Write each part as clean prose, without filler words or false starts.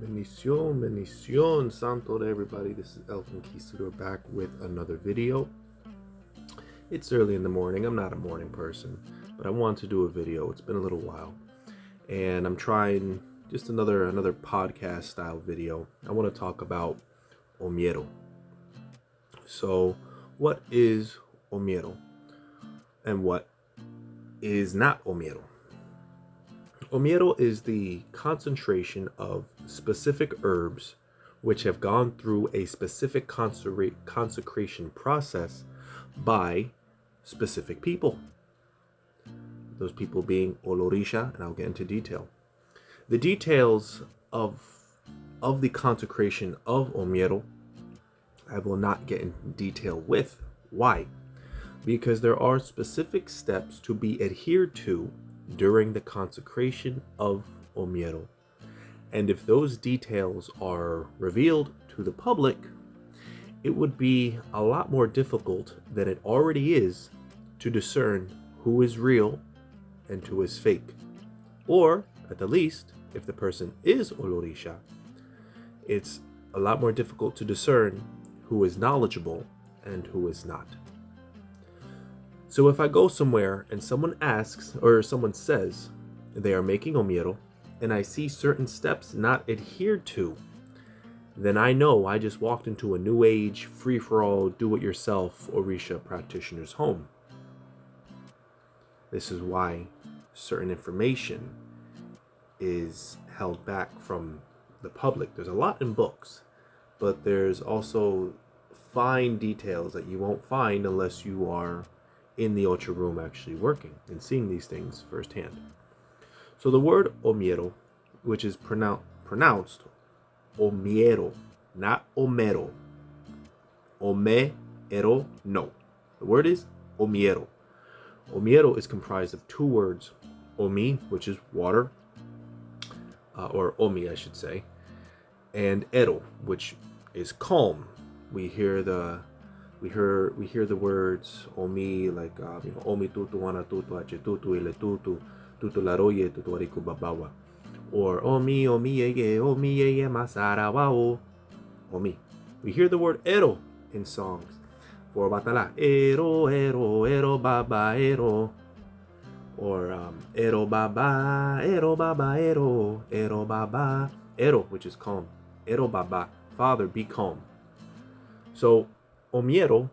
Bendición, bendición, santo to everybody. This is El Conquistador back with another video. It's early in the morning. I'm not a morning person, but I want to do a video. It's been a little while, and I'm trying just another podcast style video. I want to talk about OMIERO. So, what is OMIERO, and what is not OMIERO? OMIERO is the concentration of specific herbs which have gone through a specific consecration process by specific people. Those people being Olorisha, and I'll get into detail. The details of the consecration of OMIERO, I will not get in detail with. Why? Because there are specific steps to be adhered to during the consecration of OMIERO. And if those details are revealed to the public, it would be a lot more difficult than it already is to discern who is real and who is fake. Or, at the least, if the person is Olorisha, it's a lot more difficult to discern who is knowledgeable and who is not. So if I go somewhere and someone asks or someone says they are making OMIERO and I see certain steps not adhered to, then I know I just walked into a new age, free-for-all, do-it-yourself Orisha practitioner's home. This is why certain information is held back from the public. There's a lot in books, but there's also fine details that you won't find unless you are in the Ocha room actually working and seeing these things firsthand. So the word OMIERO, which is pronounced OMIERO, not OMERO. OMERO, no. The word is OMIERO. OMIERO is comprised of two words, OMI, which is water, or OMI I should say, and ERO, which is calm. We hear the words omi, like omi tutu wana tutu ache tutu ile tutu tutu laroye tutu ariku babawa, or omi ye masara wao omi. We hear the word ero in songs for batala, ero baba ero, or ero baba ero baba ero, which is calm. Ero baba, Father, be calm. So OMIERO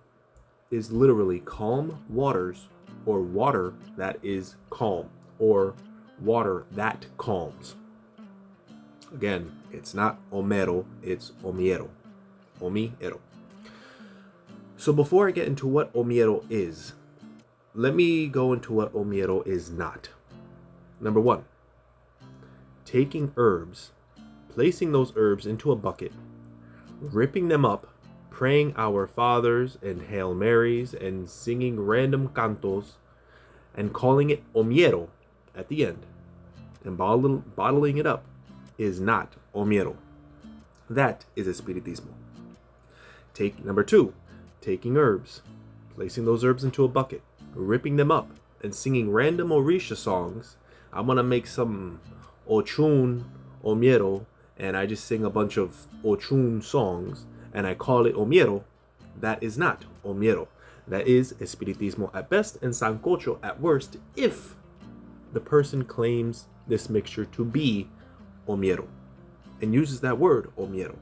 is literally calm waters, or water that is calm, or water that calms. Again, it's not OMERO, it's OMIERO. OMIERO. So before I get into what OMIERO is, let me go into what OMIERO is not. Number one, taking herbs, placing those herbs into a bucket, ripping them up, praying Our Fathers and Hail Marys and singing random cantos and calling it OMIERO at the end and bottling it up is not OMIERO. That is Espiritismo. Number two, taking herbs, placing those herbs into a bucket, ripping them up and singing random Orisha songs. I'm gonna make some Ochun OMIERO and I just sing a bunch of Ochun songs and I call it OMIERO. That is not OMIERO. That is Espiritismo at best and Sancocho at worst, if the person claims this mixture to be OMIERO and uses that word OMIERO.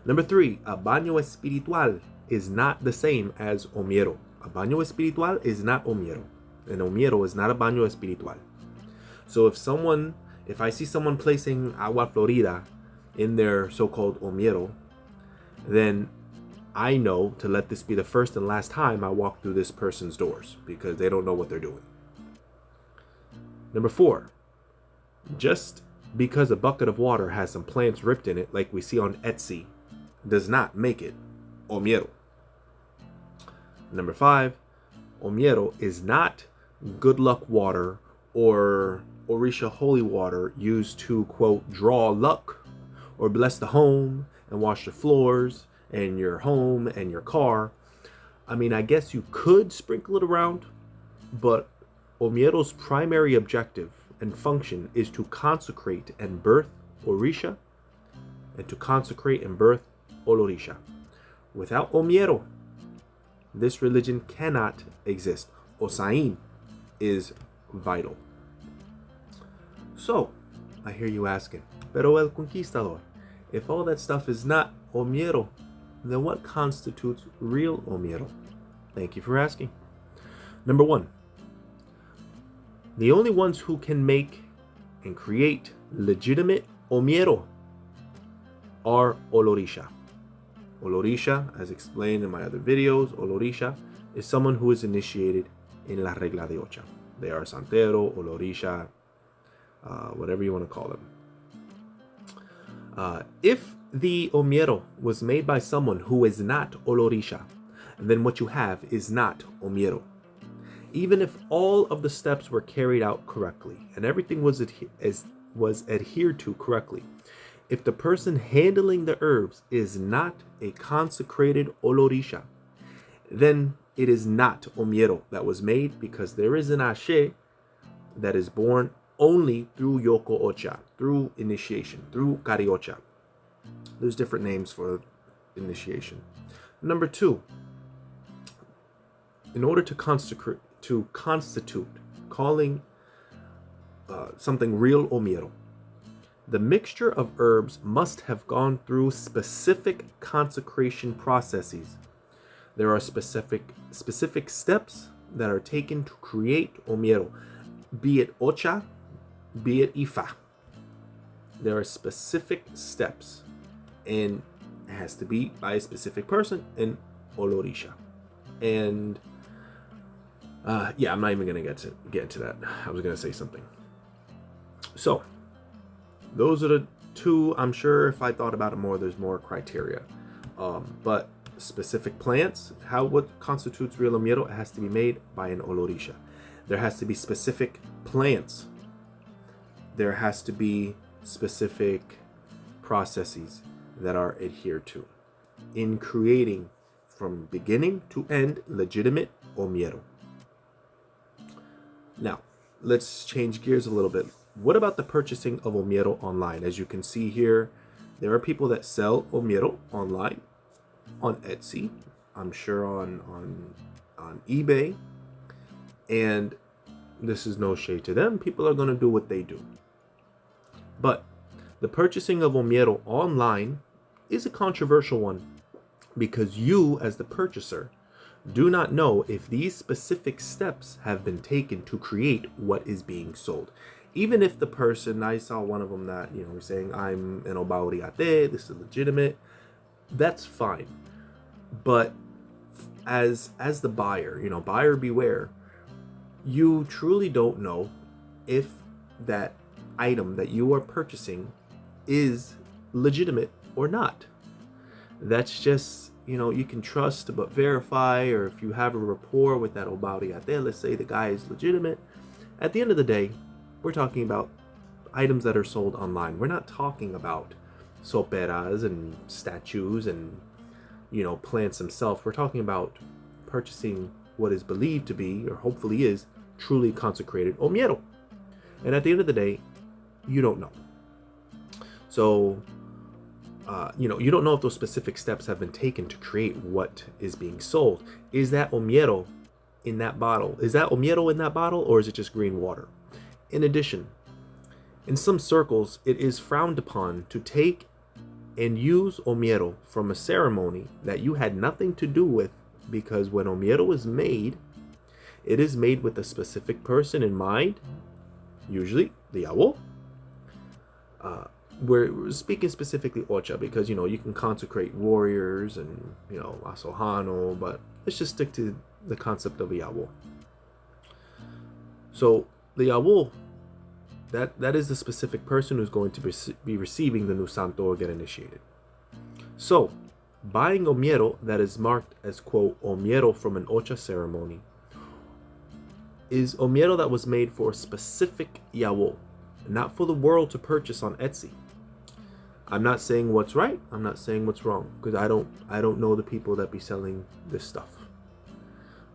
Number three, a baño espiritual is not the same as OMIERO. A baño espiritual is not OMIERO, and OMIERO is not a baño espiritual. So if I see someone placing agua florida in their so-called OMIERO, then I know to let this be the first and last time I walk through this person's doors, because they don't know what they're doing. Number four, just because a bucket of water has some plants ripped in it, like we see on Etsy, does not make it OMIERO. Number five, OMIERO is not good luck water or Orisha holy water used to, quote, draw luck or bless the home and wash the floors and your home and your car. I mean, I guess you could sprinkle it around, but OMIERO's primary objective and function is to consecrate and birth Orisha, and to consecrate and birth Olorisha. Without Omiero, this religion cannot exist. Osain is vital. So, I hear you asking, pero el conquistador, if all that stuff is not Omiero, then what constitutes real Omiero? Thank you for asking. Number one, the only ones who can make and create legitimate Omiero are Olorisha. Olorisha, as explained in my other videos, Olorisha is someone who is initiated in la regla de ocha. They are santero, Olorisha, whatever you want to call them. If the Omiero was made by someone who is not Olorisha, then what you have is not Omiero. Even if all of the steps were carried out correctly and everything was adhered to correctly, if the person handling the herbs is not a consecrated Olorisha, then it is not Omiero that was made, because there is an Ashe that is born only through Yoko Ocha, through initiation, through Kariocha. There's different names for initiation. Number two, in order to constitute calling something real Omiero, the mixture of herbs must have gone through specific consecration processes. There are specific steps that are taken to create Omiero, be it Ocha, be it Ifa. There are specific steps, and it has to be by a specific person in Olorisha. And yeah, I'm not even gonna get into that. I was gonna say something. So those are the two. I'm sure if I thought about it more, there's more criteria. But specific plants, what constitutes real Omiero, it has to be made by an Olorisha. There has to be specific plants. There has to be specific processes that are adhered to in creating from beginning to end legitimate Omiero. Now, let's change gears a little bit. What about the purchasing of Omiero online? As you can see here, there are people that sell Omiero online, on Etsy, I'm sure on eBay, and this is no shade to them. People are going to do what they do. But the purchasing of Omiero online is a controversial one, because you, as the purchaser, do not know if these specific steps have been taken to create what is being sold. Even if the person, I saw one of them that, was saying, I'm an Obauriate, this is legitimate, that's fine. But as the buyer, buyer beware, you truly don't know if that item that you are purchasing is legitimate or not. That's just, you can trust but verify, or if you have a rapport with that Obauriate, let's say the guy is legitimate. At the end of the day, we're talking about items that are sold online. We're not talking about soperas and statues and, plants themselves. We're talking about purchasing what is believed to be, or hopefully is, truly consecrated Omiero. And at the end of the day, you don't know. So, you don't know if those specific steps have been taken to create what is being sold. Is that Omiero in that bottle? Is that Omiero in that bottle, or is it just green water? In addition, in some circles, it is frowned upon to take and use Omiero from a ceremony that you had nothing to do with, because when Omiero is made, it is made with a specific person in mind, usually the Yawo. We're speaking specifically Ocha, because, you can consecrate warriors and, Asohano, but let's just stick to the concept of a Yawo. So the Yawo, that is the specific person who's going to be receiving the new Santo or get initiated. So, buying Omiero that is marked as, quote, Omiero from an Ocha ceremony is Omiero that was made for a specific Yawo, not for the world to purchase on Etsy. I'm not saying what's right, I'm not saying what's wrong, because I don't know the people that be selling this stuff.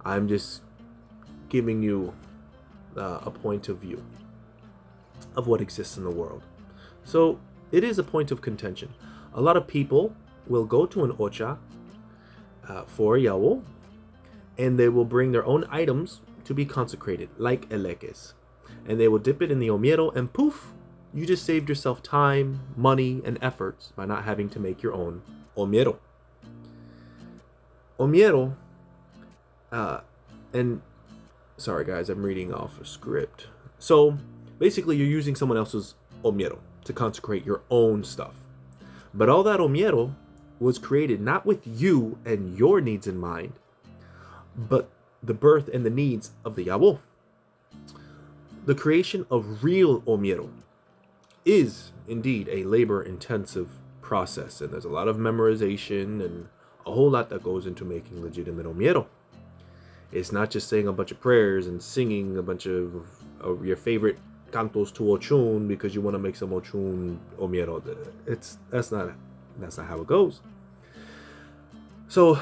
I'm just giving you a point of view of what exists in the world. So it is a point of contention. A lot of people will go to an ocha for yawo, and they will bring their own items to be consecrated, like eleques. And they will dip it in the omiero, and poof, you just saved yourself time, money, and efforts by not having to make your own omiero. Omiero, and sorry guys, I'm reading off a script. So basically you're using someone else's omiero to consecrate your own stuff. But all that omiero was created not with you and your needs in mind, but the birth and the needs of the yawo. The creation of real omiero is indeed a labor-intensive process, and there's a lot of memorization and a whole lot that goes into making legitimate omiero. It's not just saying a bunch of prayers and singing a bunch of your favorite cantos to Ochun because you want to make some Ochun omiero. That's not how it goes. So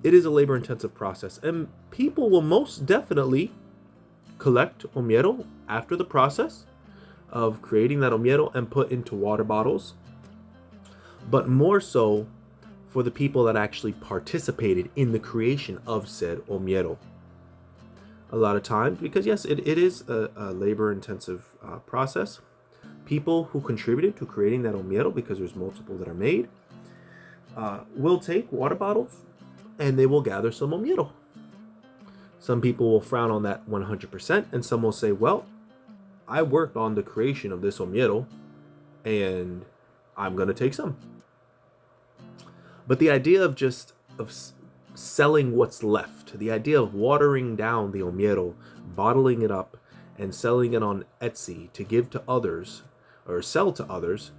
it is a labor-intensive process, and people will most definitely collect omiero after the process of creating that omiero and put into water bottles, but more so for the people that actually participated in the creation of said omiero. A lot of times, because yes, it is a labor-intensive process, people who contributed to creating that omiero, because there's multiple that are made, will take water bottles and they will gather some omiero. Some people will frown on that 100%, and some will say, well, I worked on the creation of this omiero and I'm going to take some. But the idea of selling what's left, the idea of watering down the omiero, bottling it up, and selling it on Etsy to give to others or sell to others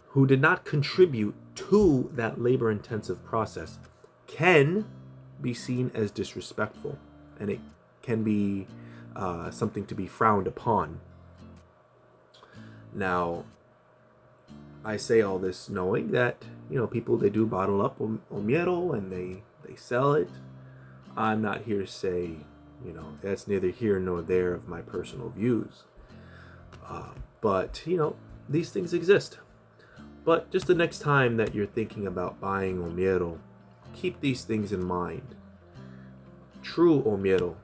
who did not contribute to that labor-intensive process can be seen as disrespectful, and it can be something to be frowned upon. Now, I say all this knowing that, people, they do bottle up omiero and they sell it. I'm not here to say, that's neither here nor there of my personal views. But, these things exist. But just the next time that you're thinking about buying omiero, keep these things in mind. True omiero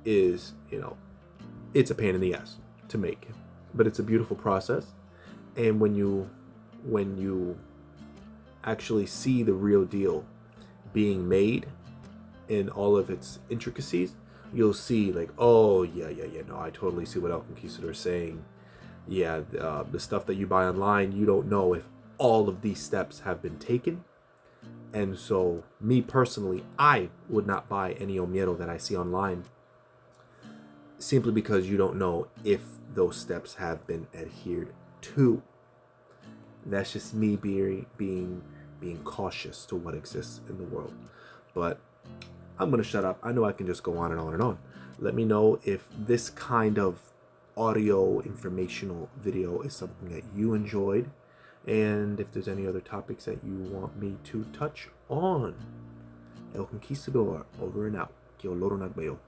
is, it's a pain in the ass to make, but it's a beautiful process. And when you actually see the real deal being made in all of its intricacies, you'll see like, oh yeah, no, I totally see what El Conquistador is saying. Yeah, the stuff that you buy online, you don't know if all of these steps have been taken. And so, me personally, I would not buy any omiero that I see online, simply because you don't know if those steps have been adhered to. That's just me being cautious to what exists in the world. But I'm going to shut up. I know I can just go on and on and on. Let me know if this kind of audio informational video is something that you enjoyed, and if there's any other topics that you want me to touch on. El Conquistador, over and out. Ki Oloro Nagbayo.